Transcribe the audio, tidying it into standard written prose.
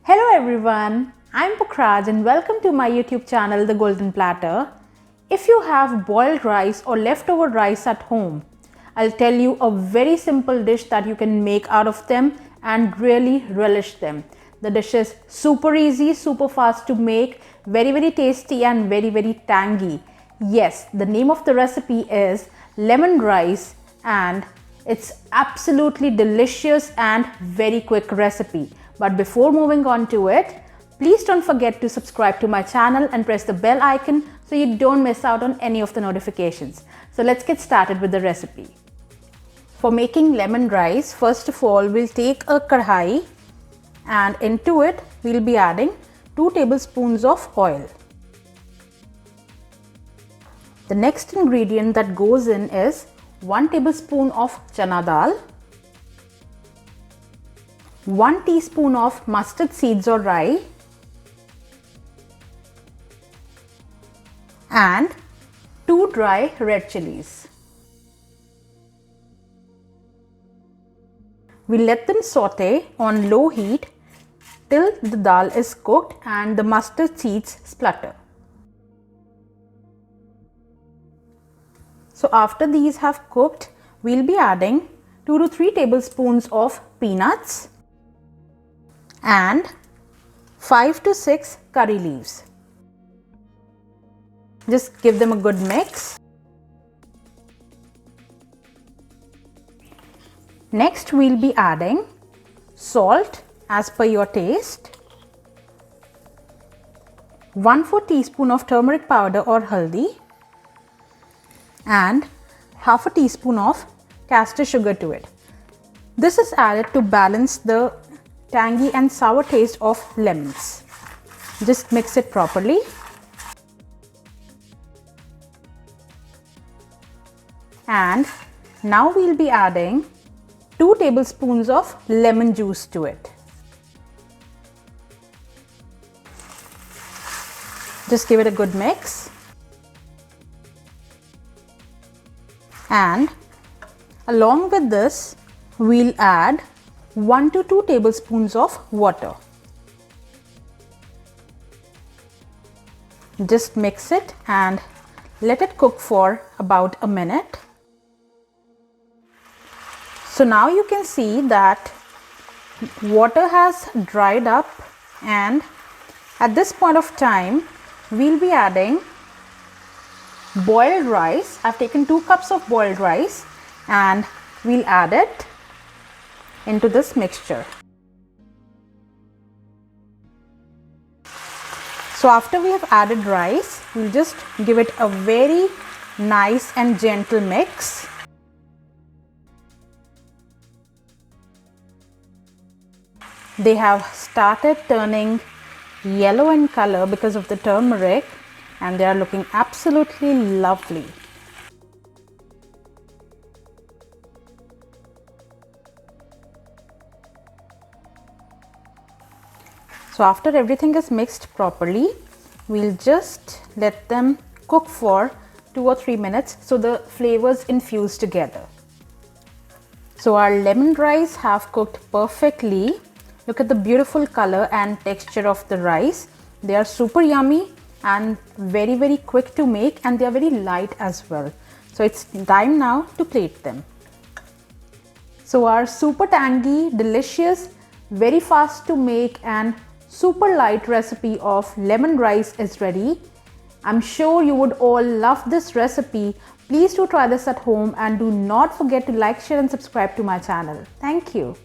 Hello everyone, I'm Pukhraj and welcome to my YouTube channel The Golden Platter. If you have boiled rice or leftover rice at home, I'll tell you a very simple dish that you can make out of them and really relish them. The dish is super easy, super fast to make, very tasty and very tangy. Yes, the name of the recipe is lemon rice and it's absolutely delicious and very quick recipe. But before moving on to it, please don't forget to subscribe to my channel and press the bell icon so you don't miss out on any of the notifications. So let's get started with the recipe. For making lemon rice, first of all, we'll take a karahi and into it we'll be adding 2 tablespoons of oil. The next ingredient that goes in is 1 tablespoon of chana dal, 1 teaspoon of mustard seeds or rye, and 2 dry red chillies. We let them saute on low heat till the dal is cooked and the mustard seeds splutter. So after these have cooked, we'll be adding 2 to 3 tablespoons of peanuts and 5 to 6 curry leaves. Just give them a good mix. Next we'll be adding salt as per your taste, 1/4 teaspoon of turmeric powder or haldi, and 1/2 teaspoon of castor sugar to it. This is added to balance the tangy and sour taste of lemons. Just mix it properly. And now we'll be adding 2 tablespoons of lemon juice to it. Just give it a good mix. And along with this, we'll add 1 to 2 tablespoons of water. Just mix it and let it cook for about a minute. So now you can see that water has dried up, and at this point of time we'll be adding boiled rice. I've taken 2 cups of boiled rice and we'll add it into this mixture. So after we have added rice, we'll just give it a very nice and gentle mix. They have started turning yellow in color because of the turmeric and they are looking absolutely lovely. So after everything is mixed properly, we'll just let them cook for 2 or 3 minutes so the flavors infuse together. So our lemon rice have cooked perfectly. Look at the beautiful color and texture of the rice. They are super yummy and very quick to make, and they are very light as well. So it's time now to plate them. So our super tangy, delicious, very fast to make and super light recipe of lemon rice is ready. I'm sure you would all love this recipe. Please do try this at home and do not forget to like, share and subscribe to my channel. Thank you.